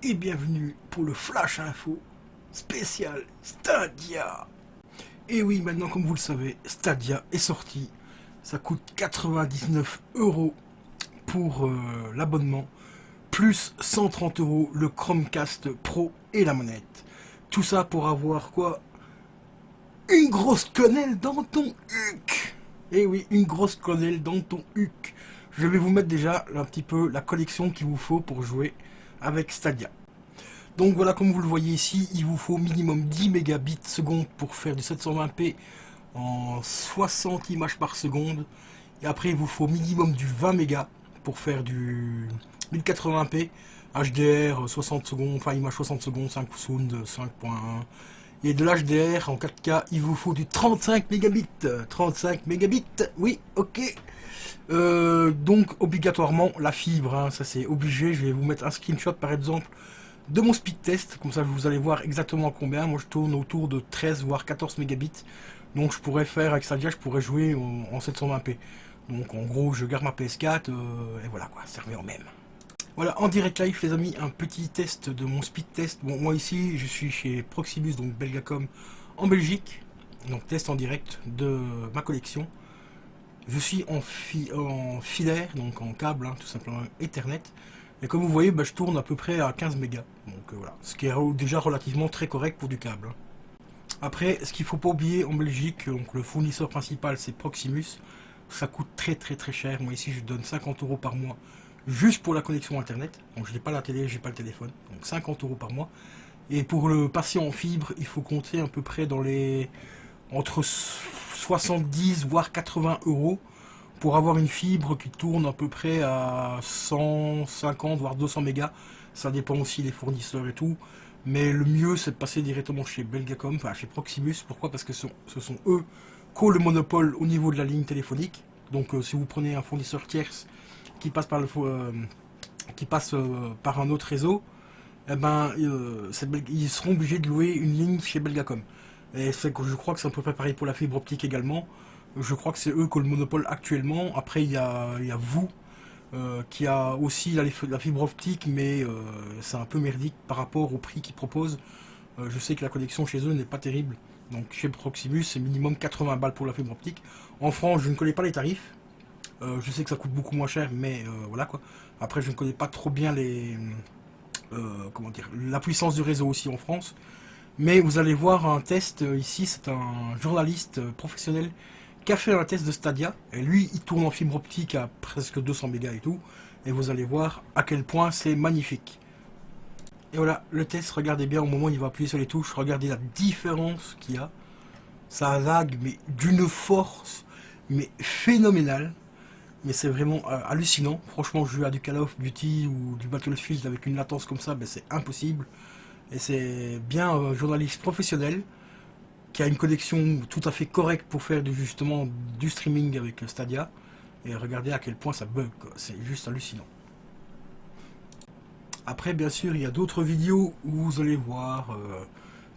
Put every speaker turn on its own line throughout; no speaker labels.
et bienvenue pour le Flash Info spécial Stadia. Et oui, maintenant comme vous le savez, Stadia est sorti. Ça coûte 99 € pour l'abonnement, plus 130 € le Chromecast Pro et la manette. Tout ça pour avoir quoi? Une grosse quenelle dans ton huc. Et oui, une grosse quenelle dans ton huc. Je vais vous mettre déjà un petit peu la collection qu'il vous faut pour jouer avec Stadia. Donc voilà, comme vous le voyez ici, il vous faut minimum 10 mégabits seconde pour faire du 720p en 60 images par seconde. Et après, il vous faut minimum du 20 mégas pour faire du 1080p, HDR 60 secondes, enfin image 60 secondes, 5 sound 5.1. Et de l'HDR en 4K, il vous faut du 35 mégabits. 35 mégabits, oui, ok. Donc obligatoirement la fibre, hein, ça c'est obligé. Je vais vous mettre un screenshot par exemple de mon speed test, comme ça vous allez voir exactement combien. Moi je tourne autour de 13 voire 14 mégabits, donc je pourrais faire avec Stadia, je pourrais jouer en 720p. Donc en gros je garde ma PS4 et voilà quoi, ça revient au même. Voilà, en direct live les amis, un petit test de mon speed test. Bon, moi ici je suis chez Proximus, donc Belgacom en Belgique, donc test en direct de ma collection. Je suis en filaire, donc en câble, hein, tout simplement Ethernet. Et comme vous voyez, bah, je tourne à peu près à 15 mégas. Donc voilà, ce qui est déjà relativement très correct pour du câble. Hein. Après, ce qu'il ne faut pas oublier en Belgique, donc le fournisseur principal c'est Proximus. Ça coûte très très très cher. Moi ici je donne 50 € par mois juste pour la connexion internet. Donc je n'ai pas la télé, j'ai pas le téléphone. Donc 50 € par mois. Et pour le passer en fibre, il faut compter à peu près dans les entre 70 voire 80 € pour avoir une fibre qui tourne à peu près à 150 voire 200 mégas. Ça dépend aussi des fournisseurs et tout. Mais le mieux c'est de passer directement chez Belgacom, enfin chez Proximus. Pourquoi? Parce que ce sont eux qui ont le monopole au niveau de la ligne téléphonique. Donc si vous prenez un fournisseur tierce qui passe par un autre réseau, eh ben, ils seront obligés de louer une ligne chez Belgacom. Et je crois que c'est à peu près pareil pour la fibre optique également. Je crois que c'est eux qui ont le monopole actuellement. Après, il y a vous qui a aussi la fibre optique, mais c'est un peu merdique par rapport au prix qu'ils proposent. Je sais que la connexion chez eux n'est pas terrible. Donc chez Proximus, c'est minimum 80 balles pour la fibre optique. En France, je ne connais pas les tarifs. Je sais que ça coûte beaucoup moins cher, mais voilà quoi. Après, je ne connais pas trop bien comment dire, la puissance du réseau aussi en France. Mais vous allez voir un test ici, c'est un journaliste professionnel qui a fait un test de Stadia. Et lui, il tourne en fibre optique à presque 200 mégas et tout. Et vous allez voir à quel point c'est magnifique. Et voilà, le test, regardez bien, au moment où il va appuyer sur les touches, regardez la différence qu'il y a. Ça lag, mais d'une force, mais phénoménale. Mais c'est vraiment hallucinant. Franchement, jouer à du Call of Duty ou du Battlefield avec une latence comme ça, ben, c'est impossible. Et c'est bien un journaliste professionnel qui a une connexion tout à fait correcte pour faire justement du streaming avec Stadia. Et regardez à quel point ça bug, c'est juste hallucinant. Après, bien sûr, il y a d'autres vidéos où vous allez voir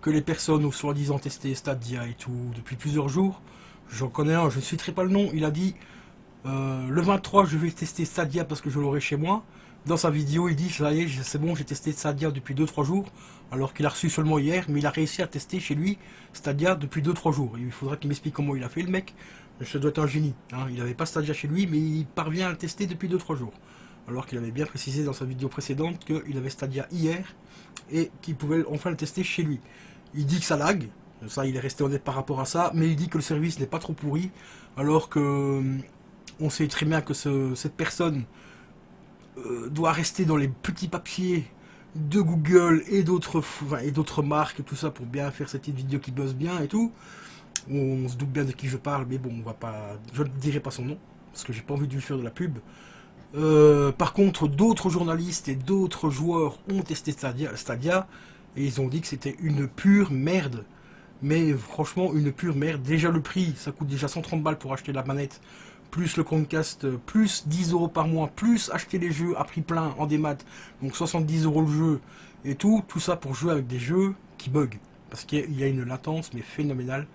que les personnes ont soi-disant testé Stadia et tout depuis plusieurs jours. J'en connais un, je ne citerai pas le nom, il a dit le 23 je vais tester Stadia parce que je l'aurai chez moi. Dans sa vidéo il dit ça y est c'est bon, j'ai testé Stadia depuis 2-3 jours, alors qu'il a reçu seulement hier, mais il a réussi à tester chez lui Stadia depuis 2-3 jours. Il faudra qu'il m'explique comment il a fait le mec. Ça doit être un génie, hein. Il n'avait pas Stadia chez lui mais il parvient à le tester depuis 2-3 jours. Alors qu'il avait bien précisé dans sa vidéo précédente qu'il avait Stadia hier et qu'il pouvait enfin le tester chez lui. Il dit que ça lag, ça il est resté honnête par rapport à ça, mais il dit que le service n'est pas trop pourri, alors que on sait très bien que cette personne doit rester dans les petits papiers de Google et d'autres marques et tout ça pour bien faire cette petite vidéo qui buzz bien et tout. On se doute bien de qui je parle, mais bon, je ne dirai pas son nom parce que j'ai pas envie de lui faire de la pub. Par contre, d'autres journalistes et d'autres joueurs ont testé Stadia et ils ont dit que c'était une pure merde. Mais franchement, une pure merde. Déjà le prix, ça coûte déjà 130 balles pour acheter la manette, plus le Chromecast, plus 10 € par mois, plus acheter les jeux à prix plein en démat, donc 70 € le jeu, et tout ça pour jouer avec des jeux qui bug. Parce qu'il y a une latence, mais phénoménale.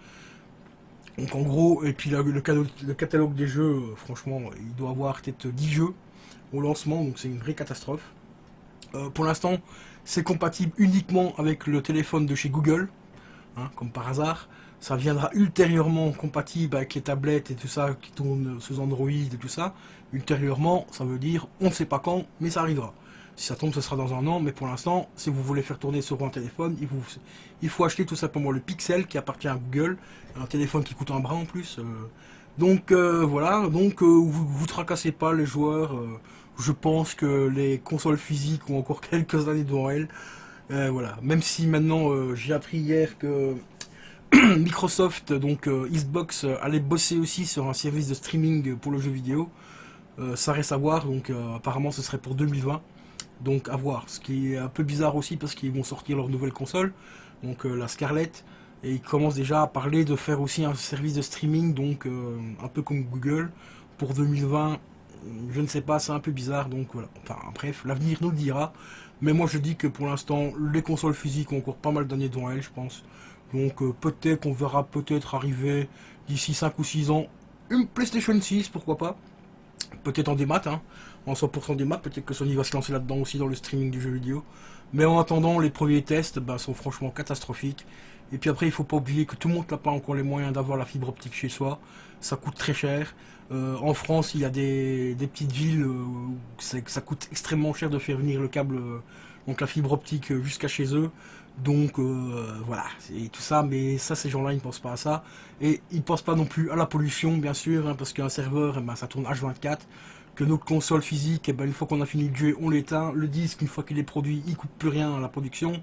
Donc en gros, et puis le catalogue des jeux, franchement, il doit avoir peut-être 10 jeux au lancement, donc c'est une vraie catastrophe. Pour l'instant, C'est compatible uniquement avec le téléphone de chez Google, hein, comme par hasard. Ça viendra ultérieurement compatible avec les tablettes et tout ça qui tournent sous Android et tout ça. Ultérieurement, ça veut dire on ne sait pas quand, mais ça arrivera. Si ça tombe, ce sera dans un an, mais pour l'instant, si vous voulez faire tourner sur un téléphone, il faut acheter tout simplement le Pixel qui appartient à Google, un téléphone qui coûte un bras en plus. Donc voilà, donc vous tracassez pas les joueurs. Je pense que les consoles physiques ont encore quelques années devant elles. Voilà, même si maintenant j'ai appris hier que Microsoft, donc Xbox, allait bosser aussi sur un service de streaming pour le jeu vidéo. Ça reste à voir, donc apparemment ce serait pour 2020. Donc à voir. Ce qui est un peu bizarre aussi parce qu'ils vont sortir leur nouvelle console, donc la Scarlett, et ils commencent déjà à parler de faire aussi un service de streaming, donc un peu comme Google, pour 2020. Je ne sais pas, c'est un peu bizarre, donc voilà. Enfin bref, l'avenir nous le dira. Mais moi je dis que pour l'instant, les consoles physiques ont encore pas mal d'années devant elles, je pense. Donc peut-être qu'on verra peut-être arriver d'ici 5 ou 6 ans une PlayStation 6, pourquoi pas. Peut-être en démat, hein, en 100% démat, peut-être que Sony va se lancer là-dedans aussi dans le streaming du jeu vidéo. Mais en attendant, les premiers tests sont franchement catastrophiques. Et puis après, il faut pas oublier que tout le monde n'a pas encore les moyens d'avoir la fibre optique chez soi. Ça coûte très cher. En France, il y a des petites villes où ça coûte extrêmement cher de faire venir le câble, donc la fibre optique jusqu'à chez eux. Donc voilà, c'est tout ça, mais ça, ces gens-là, ils ne pensent pas à ça. Et ils ne pensent pas non plus à la pollution, bien sûr, hein, parce qu'un serveur, ça tourne H24. Que notre console physique, une fois qu'on a fini de jouer, on l'éteint. Le disque, une fois qu'il est produit, il ne coûte plus rien à la production.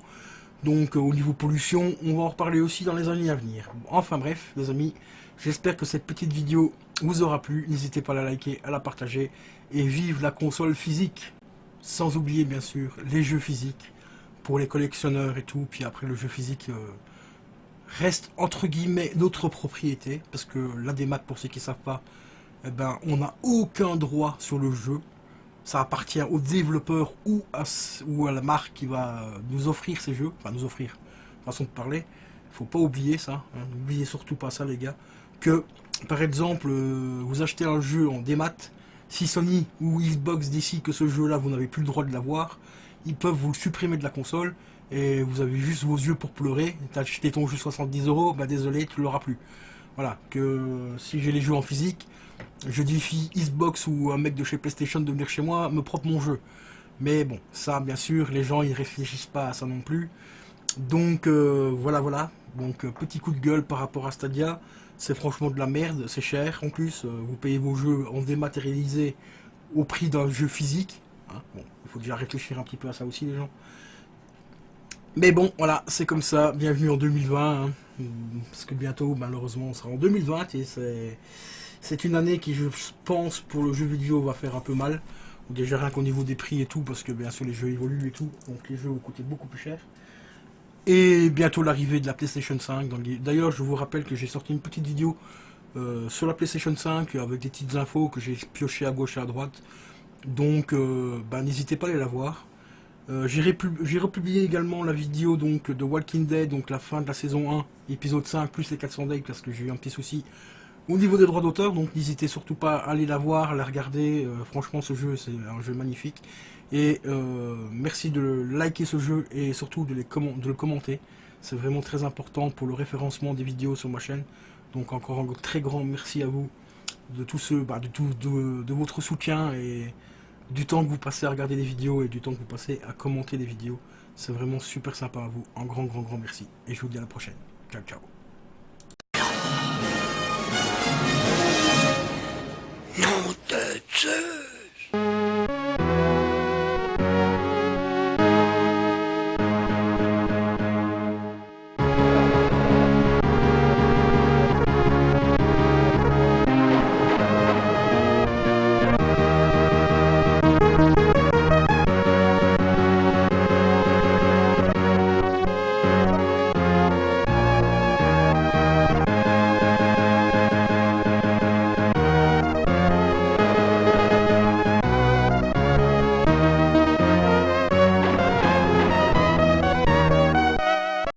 Donc au niveau pollution, on va en reparler aussi dans les années à venir. Enfin bref, les amis, j'espère que cette petite vidéo vous aura plu. N'hésitez pas à la liker, à la partager. Et vive la console physique. Sans oublier, bien sûr, les jeux physiques pour les collectionneurs et tout. Puis après, le jeu physique reste entre guillemets notre propriété, parce que la démat, pour ceux qui ne savent pas, on n'a aucun droit sur le jeu. Ça appartient au développeur ou à la marque qui va nous offrir ces jeux, enfin nous offrir, façon de parler. Faut pas oublier ça, hein. N'oubliez surtout pas ça, les gars, que par exemple vous achetez un jeu en démat, si Sony ou Xbox décide que ce jeu là vous n'avez plus le droit de l'avoir, ils peuvent vous le supprimer de la console et vous avez juste vos yeux pour pleurer. T'as acheté ton jeu 70 €, désolé, tu l'auras plus. Voilà, que si j'ai les jeux en physique, je défie Xbox ou un mec de chez PlayStation de venir chez moi me prendre mon jeu. Mais bon, ça bien sûr, les gens ils réfléchissent pas à ça non plus. Donc voilà. Donc petit coup de gueule par rapport à Stadia. C'est franchement de la merde, c'est cher en plus. Vous payez vos jeux en dématérialisé au prix d'un jeu physique. Hein. Bon, il faut déjà réfléchir un petit peu à ça aussi les gens. Mais bon, voilà, c'est comme ça. Bienvenue en 2020. Hein. Parce que bientôt, malheureusement, on sera en 2020 et c'est une année qui, je pense, pour le jeu vidéo va faire un peu mal. Déjà rien qu'au niveau des prix et tout, parce que bien sûr les jeux évoluent et tout, donc les jeux vont coûter beaucoup plus cher. Et bientôt l'arrivée de la PlayStation 5. D'ailleurs, je vous rappelle que j'ai sorti une petite vidéo sur la PlayStation 5 avec des petites infos que j'ai piochées à gauche et à droite. Donc, n'hésitez pas à aller la voir. J'ai republié également la vidéo donc de Walking Dead, donc la fin de la saison 1, épisode 5, plus les 400 days, parce que j'ai eu un petit souci au niveau des droits d'auteur, donc n'hésitez surtout pas à aller la voir, à la regarder. Franchement, ce jeu, c'est un jeu magnifique. Et merci de liker ce jeu et surtout de le commenter. C'est vraiment très important pour le référencement des vidéos sur ma chaîne. Donc encore un très grand merci à vous de tout de votre soutien et du temps que vous passez à regarder des vidéos et du temps que vous passez à commenter des vidéos. C'est vraiment super sympa à vous. Un grand merci. Et je vous dis à la prochaine. Ciao, ciao.
Nom de Dieu!